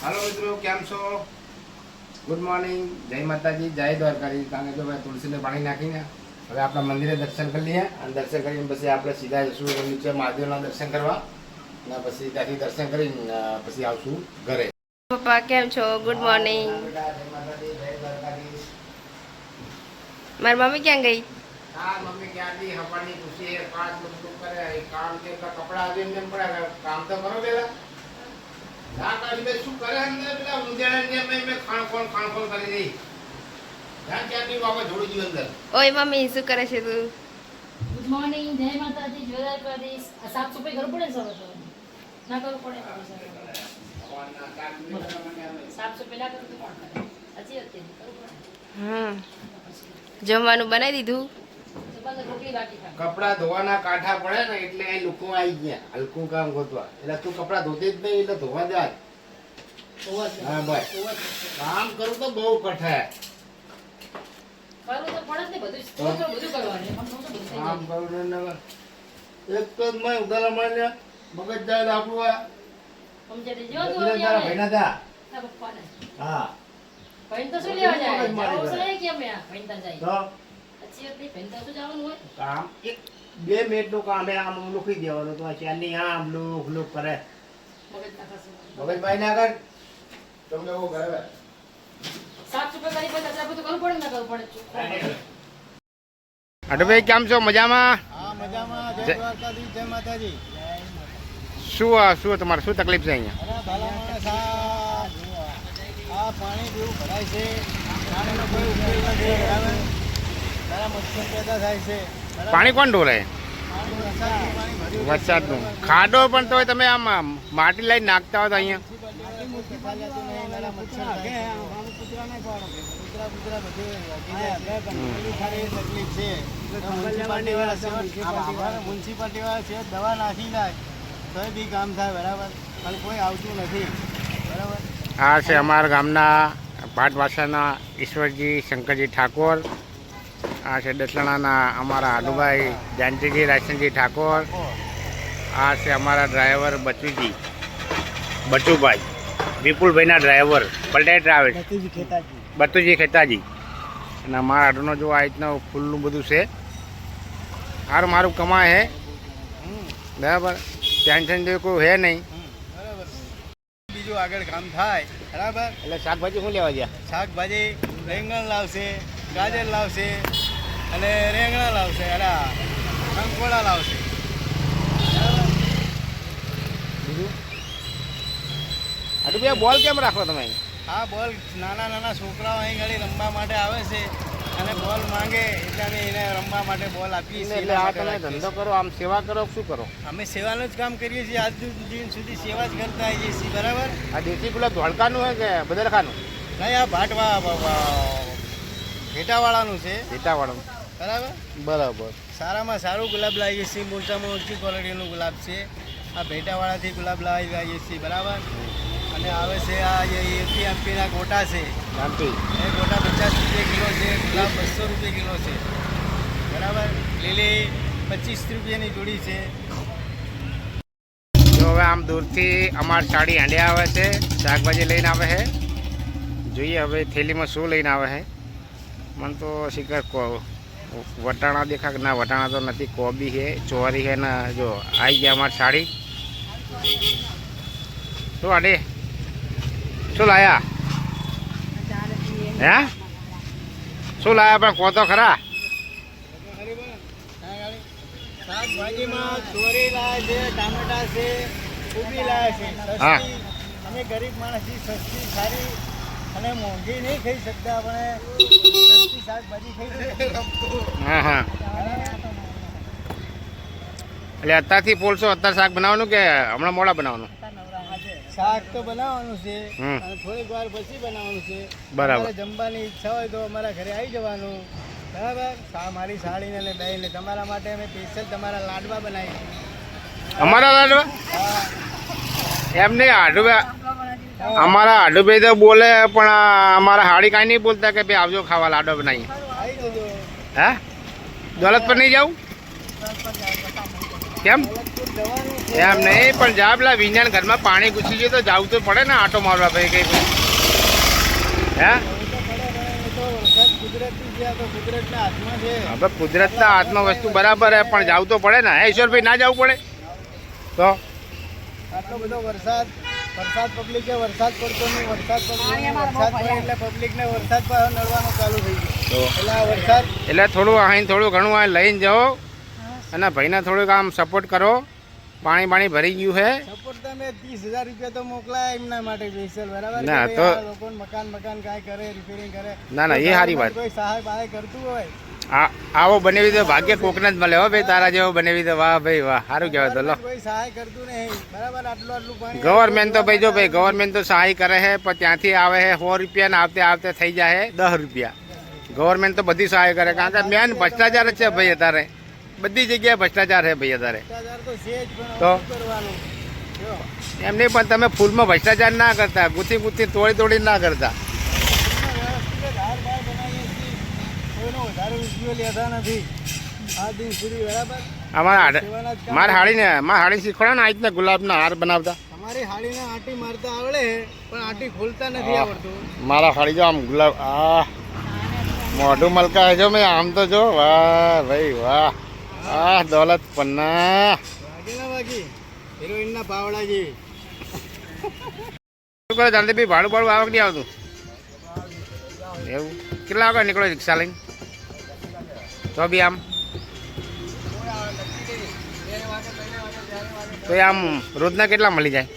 Hello मित्रों केम छो good morning जय माताजी जय द्वारकाधीश कारण जो भाई तुलसी ने पानी नाखीने હવે આપણા મંદિરે દર્શન કરી લઈએ અને દર્શન કરીને પછી આપણે સીધા જશું નીચે મહાદેવના દર્શન કરવા અને પછી ત્યાંથી દર્શન કરીને પછી આવશું ઘરે. પપ્પા કેમ છો? Good morning. મારી મમ્મી ક્યાં ગઈ? હા મમ્મી ક્યાં ગઈ? હવાની ખુશી એ પાંચ બધું કરે કામ કે કપડા આવીને એમ પડે કામ તો કરો પેલા ના કરી બે શું કરે અંદર પેલા ઊંધિયાને મેં ખાણ કરી દઈ ધ્યાન ક્યાંથી બાબા જોડી દીધું અંદર. ઓય મમ્મી શું કરે છે તું? ગુડ મોર્નિંગ, જય માતાજી, જય દ્વારકાધીશ. આ સાફ સફાઈ કરવું પડે સર તો ના કરવું પડે સાફ સફાઈ ના કરવું તો કોણ કરે? હજી અત્યારે કરવું પડે. હા જમવાનું બનાવી દીધું? રોટલી બાકી થાય. કપડા ધોવાના કાંઠા પડે ને એટલે એ લોકો આવી ગયા હલકું કામ ગોતવા એટલે તું કપડા ધોતી જ નહીં એટલે ધોવા જાય. હા બસ કામ કરું તો બહુ કઠે કરવું તો પડે જ ને બધું બધું કરવાનું એમ તો બધું થઈ કામ જાય. કરું ને એક તો મેં ઉધારા મળે મગજ જાય આપણું આ સમજે જો તું તારા ભાઈના તા આ પપ્પાને હા ભાઈ તો શું લેવા જાય? મગજ મારી જાવ જાય. છે કે અમે ભાઈ તા જાય તો પછી એટલે ભાઈ તા શું જવાનું હોય? કામ એક 2 મિનિટનું કામ એ આમ લૂકી દેવાનું તો ચાલી આમ લૂક કરે મગજ ના ખાસું મગજ ભાઈ ના કર તમને એવું કરે સાફ સફાઈ કરી પછી આટલા બધું કરવું પડે ને ના કરવું પડે? અટભાઈ કેમ છો? મજામાં? હા મજામાં. જય દ્વારકાધીશ, જય માતાજી. શું તમારે શું તકલીફ છે અહીંયા? અરે ભલા માણસ આ પાણી જેવું ભરાય છે પાણીનો કોઈ ઉપયોગ નથી બરાબર. તારા મચ્છર પેદા થાય છે બરાબર? પાણી કોણ ઢોળે? પાણી વરસાદનું પાણી ભર્યું છે. વરસાદનું ખાડો પણ તો તમે આમ માટી લઈને નાખતા હોય તો અહીંયા મ્યુનિસિપાલિટી કોઈ દેખાતું નહીં. તારા મચ્છર થાય છે. કૂતરા બધું ખાલી તકલીફ છે. મ્યુનિસિપાલિટી વાળા છે દવા નાખી જાય તો બી કામ થાય બરાબર પણ કોઈ આવતું નથી બરાબર. આ છે અમારા ગામના ભાટવાસાના ઈશ્વરજી શંકરજી ઠાકોર. આ છે દસલાણાના અમારા આડુભાઈ જાનજીજી રાયસનજી ઠાકોર. આ છે અમારા ડ્રાઈવર બચુભાઈ વિપુલભાઈના ડ્રાઈવર પલટાઈ ટ્રાવેલ્સ બતુજી ખેતાજી. અને અમારા આડુનો જો આ રીતના ફૂલનું બધું છે સારું મારું કમાય હે બરાબર ટેન્શન જેવું કોઈ હે નહીં બરાબર. બીજું આગળ કામ થાય બરાબર. એટલે શાકભાજી શું લેવા ગયા? શાકભાજી રીંગણ લાવશે, ગાજર લાવશે અને રેંગણા લાવશે અને કંકોડા લાવશે બરાબર. બીજું આડુભાઈ બોલ કેમ રાખો તમે? આ બોલ નાના નાના છોકરાઓ અહીં ઘડી રમવા માટે આવે છે અને બોલ માંગે એટલે અમે એને રમવા માટે બોલ આપીએ છીએ. એટલે આ તમે ધંધો કરો આમ સેવા કરો શું કરો? અમે સેવાનું જ કામ કરીએ છીએ આજ દિન સુધી સેવા જ કરતા આવીએ છીએ બરાબર. આ દેશી ગુલાબ ધોળકાનું હોય કે બદરખાનું? નહીં આ ભેટાવાળાનું છે ભેટાવાળું બરાબર. બરાબર. સારામાં સારું ગુલાબ લાવીએ છીએ. મોટામાં ઓછી ક્વોલિટીનું ગુલાબ છે. આ ભેટાવાળાથી ગુલાબ લાવી આવીએ છીએ બરાબર. અને આવે છે આ એમપીના ગોટા છે શાંતિ. એ ગોટા 50 રૂપિયા કિલો છે. ગુલાબ 200 રૂપિયા કિલો છે બરાબર. લીલી 25 રૂપિયાની જોડી છે. જો હવે આમ દૂરથી અમારી સાડી હાંડ્યા આવે છે શાકભાજી લઈને આવે છે. જોઈએ હવે થેલીમાં શું લઈને આવે છે. મને તો શીખર વટાણા દેખા કે ના વટાણા તો નથી કોબી છે ચોરી છે ને જો આવી ગયા અમારી સાડી. શું આડે શું લાયા હે? શું લાયા પણ કહો તો ખરા. શાકભાજીમાં ચોરી લાવે છે, ટામેટા છે, કોબી લાવે છે. હા. સસ્તી અમે ગરીબ માણસથી સસ્તી સારી અને મોંઘી નહીં ખાઈ શકતા પણ સસ્તી શાકભાજી ખાઈ શકીએ. હા હા એટલે અત્યારથી પોલશો અત્યારે શાક બનાવવાનું કે હમણાં મોડા બનાવવાનું? શાક તો બનાવવાનું છે હમ. અને થોડીક વાર પછી બનાવવાનું છે. બરાબર. તમારે જમવાની ઈચ્છા હોય તો અમારા ઘરે આવી જવાનું બરાબર. મારી સાડીને ને દહીંને તમારા માટે અમે સ્પેશિયલ તમારા લાડવા બનાવી. અમારા લાડવા હા એમ નહીં આડુભાઈ અમારા આડુભાઈ તો બોલે પણ અમારા હાડી કાંઈ નહીં બોલતા કે ભાઈ આવજો ખાવા લાડો બનાવી. આવી જજો. હે દોલત પર નહીં જાઉં કેમ અલગપુર જવાનું છે. એમ નહીં પણ જા પેલા વિજ્ઞાન ઘરમાં પાણી ઘૂસી ગયું તો જવું તો પડે ને આટો મારવા ભાઈ કઈ હે જવું તો પડે, પણ એ તો વરસાદ કુદરતી છે, આ તો કુદરતના હાથમાં છે. હવે કુદરતના હાથમાં વસ્તુ બરાબર હે પણ જવું તો પડે ને હે ઈશ્વરભાઈ ના જવું પડે તો આટલો બધો વરસાદ પબ્લિકે વરસાદ પડતો નહીં, વરસાદ પડે એટલે પબ્લિકને વરસાદ પાછો નડવાનું ચાલુ થઈ ગયું. તો એટલે આ વરસાદ એટલે થોડું અહીં થોડું ઘણું આ લઈને જાઓ અને ભાઈને થોડુંક આમ સપોર્ટ કરો. પાણી ભરી ગયું છે સપોર્ટ તમે 30,000 રૂપિયા તો મોકલાય એમના માટે સ્પેશિયલ, બરાબર? ના, કે તો- ભાઈ આ લોકોને મકાન કાંઈ કરે, રિપેરિંગ કરે. ના, ના, એ સારી વાત. કોઈ સહાય બહાય કરતું હોય આવો બનાવી દો ભાગ્ય કોકને જ મળે હો ભાઈ તારા જેવો બનાવી દો વાહ ભાઈ વાહ સારું કહેવાય તો લો કોઈ સહાય કરતું નહીં, બરાબર? આટલું પાણી ગવર્મેન્ટ તો ભાઈ જો ભાઈ ગવર્મેન્ટ તો સહાય કરે છે પણ ત્યાંથી આવે છે 100 રૂપિયા ને આવતે થઈ જાય 10 રૂપિયા. ગવર્મેન્ટ તો બધી સહાય કરે કારણ કે મેન ભ્રષ્ટાચાર જ છે ભાઈ અત્યારે બધી જગ્યાએ ભ્રષ્ટાચાર છે ભાઈ અત્યારે ભ્રષ્ટાચાર તો છે જ, પણ તો? શું કરવાનું? જો, એમ નહીં પણ તમે ફૂલમાં ભ્રષ્ટાચાર ના કરતા ગુથી તોડી ના કરતા. વ્યવસ્થિત હાર બાર બનાવીએ છીએ, કોઈનો વધારે ઉપયોગ લેતા નથી આ દિન સુધી, બરાબર? મારા હાડીને શીખવાડો ને આ રીતના ગુલાબના હાર બનાવતા. તમારી હાડીને આંટી મારતા આવડે પણ આંટી ખોલતા નથી આવડતું. મારા હાડી જો આમ ગુલાબ મોઢું મલકા જો મેં આમ તો જો વાહ ભાઈ વાહ દોલત પન્ના વાગે ના વાગી હિરોઈનના પાવડાજી. શું કરે ચાલતી ભાઈ ભાડું આવક નહીં આવતું એવું કેટલા વાગે નીકળો રિક્ષા લઈને તો બી આમ તો એ આમ રોજના કેટલા મળી જાય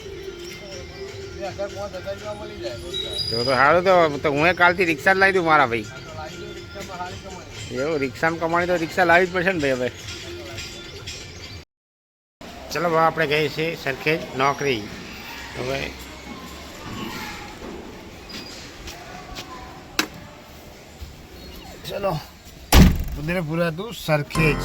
તો સારું તો હું કાલથી રિક્ષા જ લાવી દઉં મારા ભાઈ એવું રિક્ષામાં કમાણી તો રિક્ષા લાવી જ પડશે ને ભાઈ હવે ચલો ભાઈ આપણે ગઈએ છીએ સરખેજ નોકરી હવે ચલો પૂરા તું સરખેજ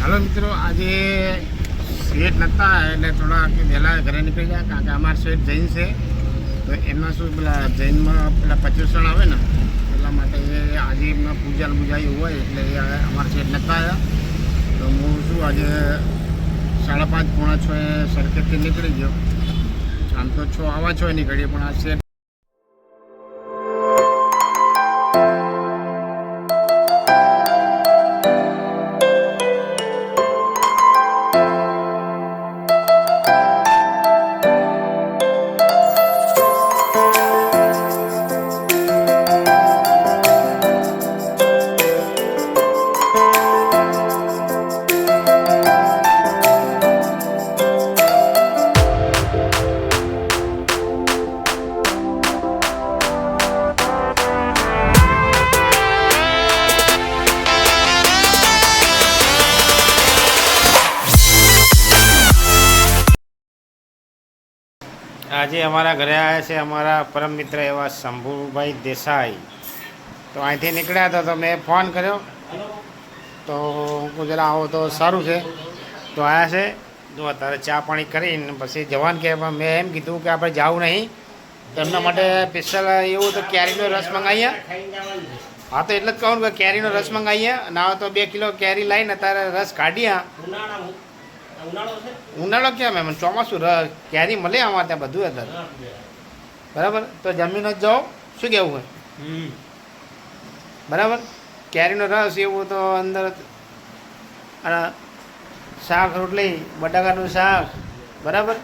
હાલો મિત્રો આજે શેઠ નહોતા એટલે થોડા વહેલા ઘરે નીકળી ગયા કારણ કે અમારા શેઠ જૈન છે તો એમના શું પેલા જૈનમાં પેલા 25 આવે ને એટલા માટે આજે એમના પૂજા બુજાઈ હોય એટલે એ અમારા શેઠ નહોતા આવ્યા તો હું શું આજે 5:30 પોણા 6 સરખેજથી નીકળી ગયો આમ તો 6 નીકળીએ પણ આ શેઠ આજે અમારા ઘરે આવ્યા છે અમારા પરમ મિત્ર એવા શંભુભાઈ દેસાઈ તો અહીંથી નીકળ્યા હતા તો મેં ફોન કર્યો તો હું જરા આવો તો સારું છે તો આવ્યા છે જો અત્યારે ચા પાણી કરીને પછી જવાનું કે પણ મેં એમ કીધું કે આપણે જવું નહીં તો એમના માટે સ્પેશિયલ એવું તો કેરીનો રસ મંગાવીએ હા તો એટલે જ કહું કે કેરીનો રસ મંગાવીએ ના તો 2 કિલો કેરી લઈને તારે રસ કાઢીએ. ઉનાળો કેમ એમ ચોમાસું કેરી મળે આમાં ત્યાં બધું અત્યારે બરાબર. તો જમીન જ જાઓ શું કહેવું હોય બરાબર. કેરીનો રસ એવું તો અંદર શાક રોટલી બટાકાનું શાક બરાબર.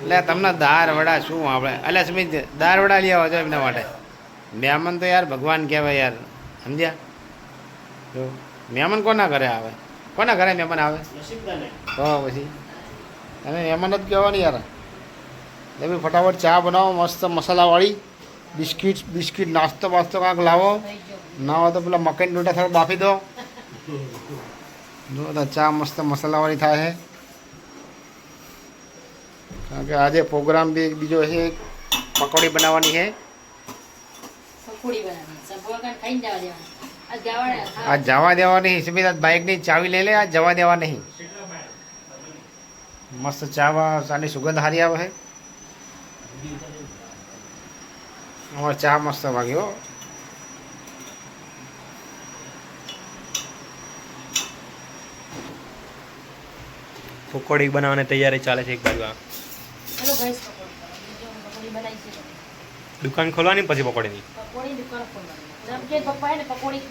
એટલે તમને દાળ વડા શું આપણે એટલે સ્મિત દાળ વડા લઈ આવો છો એમના માટે. મહેમાન તો યાર ભગવાન કહેવાય યાર સમજ્યા. જો મહેમાન કોના ઘરે આવે કોના ઘરે મહેમાન આવે તો પછી તમે મહેમાન જ કહેવો ને યાર. એટલે ભાઈ ફટાફટ ચા બનાવો મસ્ત મસાલાવાળી. બિસ્કિટ નાસ્તો બાસ્તો કાંક લાવો. ના હોય તો પેલા મકાઈની રોટા થોડા બાફી દો. જો તો ચા મસ્ત મસાલાવાળી થાય છે. કારણ કે આજે પ્રોગ્રામ બી બીજો છે પકોડી બનાવવાની છે. પકોડી બનાવી સબોકા ખાઈને જવા દેવાના. આજ જવા દેવા નહીં સુમિત આજ બાઇકની ચાવી લઈ લે. આજ જવા દેવા નહીં. મસ્ત ચાની સુગંધ સારી આવે છે. અમારે ચા મસ્ત વાગ્યો. પકોડી બનાવવાની તૈયારી ચાલે છે એક બાજુ. ચલો ગાઈસ પકોડી બનાવી છે. દુકાન ખોલવાની પછી પકોડીની પકોડી દુકાન ખોલવાની. જેમ કે પપ્પા હે ને પકોડી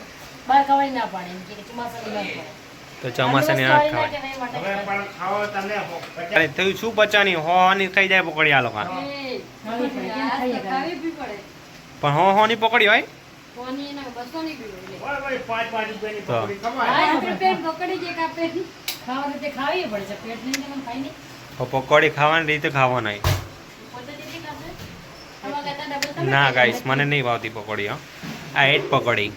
બહાર ખાવાની ના પાડે એમ કે ચોમાસાની ના પડે. તો ચોમાસાની ના હવે ખાવાય. પણ ખાવો તમને અરે થયું શું પચાની હોની ખાઈ જાય પકોડી આ લોકો. પણ હોની પકોડી હોય તો પકોડી ખાવાની રીતે ખાવાના. ના ગાઈસ મને નહીં ભાવતી પકોડી. હો આ એટ પકોડી.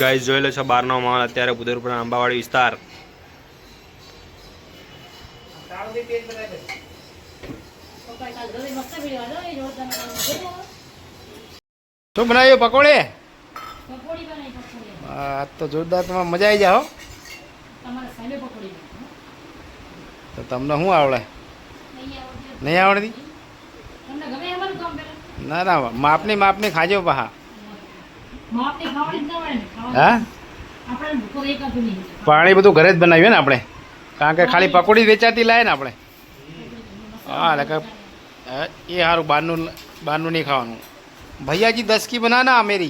ગાઈસ જોઈ લો છો બહારનો માહોલ અત્યારે ઉદયપુર આંબાવાડી વિસ્તાર. શું બનાવ્યું પકોડી? પકોડી બનાવી પકોડી. આ તો જોરદાર તમારે મજા આવી જાય હો. તમારા સામે પકોડી તો તમને શું આવડે? નહીં આવડતી? તમને ગમે અમારું કામ પેલા ના ના માપની ખાજો પહા. માપની ખાવાની જ ના હોય ને હા આપણે ભૂકો એક હતું નહીં. પાણી બધું ઘરે જ બનાવ્યું ને આપણે. કારણ કે ખાલી પકોડી વેચાતી લાવે ને આપણે. હા એટલે એ સારું બહારનું નહીં ખાવાનું. भैया जी 10 की बनाना मेरी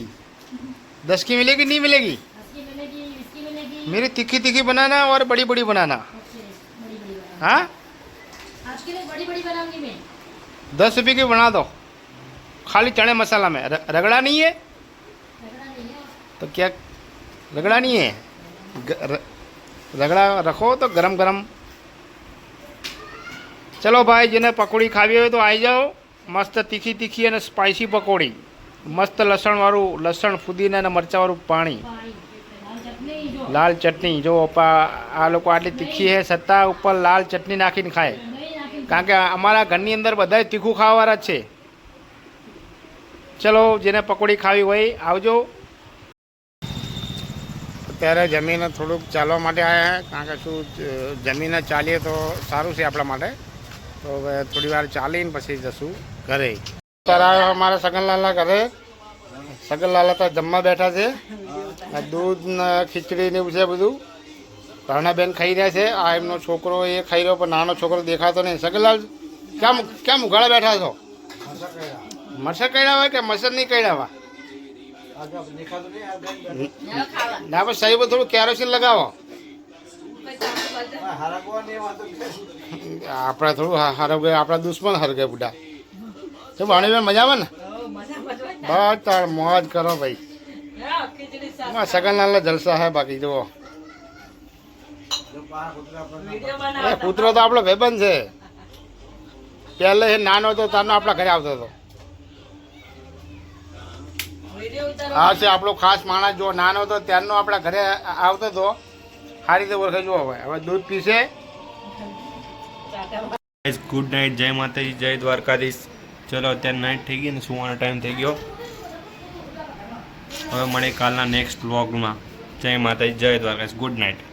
10 की मिलेगी नहीं मिलेगी? इसकी मिलेगी इसकी मिलेगी. मेरी तीखी तीखी बनाना और बड़ी बड़ी बनाना. बड़ी बड़ी हाँ आज के लिए बड़ी बड़ी बनाऊंगी मैं. 10 रुपये की बना दो खाली चने मसाला में. रगड़ा नहीं है रगड़ा नहीं है. तो क्या रगड़ा नहीं है? रगड़ा रखो तो गरम गरम. चलो भाई जिन्हें पकौड़ी खावी हो तो आई जाओ. મસ્ત તીખી તીખી અને સ્પાઇસી પકોડી. મસ્ત લસણવાળું લસણ ફુદીના અને મરચાંવાળું પાણી. લાલ ચટણી જો આ લોકો આટલી તીખી છે છતાં ઉપર લાલ ચટણી નાખીને ખાય. કારણ કે અમારા ઘરની અંદર બધા તીખું ખાવાવાળા જ છે. ચલો જેને પકોડી ખાવી હોય આવજો. અત્યારે જમીને થોડુંક ચાલવા માટે આવ્યા કારણ કે શું જમીને ચાલીએ તો સારું છે આપણા માટે. તો હવે થોડી વાર ચાલીને પછી જશું ઘરે. અત્યારે અમારા સગનલાલના ઘરે. સગનલાલ તો જમવા બેઠા છે. દૂધ ને ખીચડી ને એવું છે બધું. કર્ણાબેન ખાઈ રહ્યા છે. આ એમનો છોકરો એ ખાઈ રહ્યો પણ નાનો છોકરો દેખાતો નહીં. સગનલાલ કેમ ઉઘાડા બેઠા છો? મરસર કડ્યા હોય કે મરસર નહીં કડ્યા હોય? ના પણ સાહેબ થોડું કેરોસીન લગાવો. આપણા થોડું હરગે આપણા દુશ્મન હરગે બુઢા. તો ભાણીબેન મજામાં ને? બસ તાર મોજ કરો ભાઈ. સગનલાલ જલસા હે બાકી જુઓ. કૂતરો તો આપણો ભાઈબંધ છે. પહેલે નાનો હતો તારનો આપણા ઘરે આવતો હતો. હા છે આપણો ખાસ માણસ. જો નાનો હતો ત્યારનો આપણા ઘરે આવતો હતો. સારી રીતે ઓળખે જુઓ હવે દૂધ પીશે. Good night. જય માતાજી જય દ્વારકાધીશ. ચલો અત્યારે નાઇટ થઈ ગઈ ને સુવાનો ટાઈમ થઈ ગયો. હવે મળે કાલના નેક્સ્ટ વ્લોગમાં. જય માતાજી જય દ્વારકાધીશ ગુડ નાઇટ.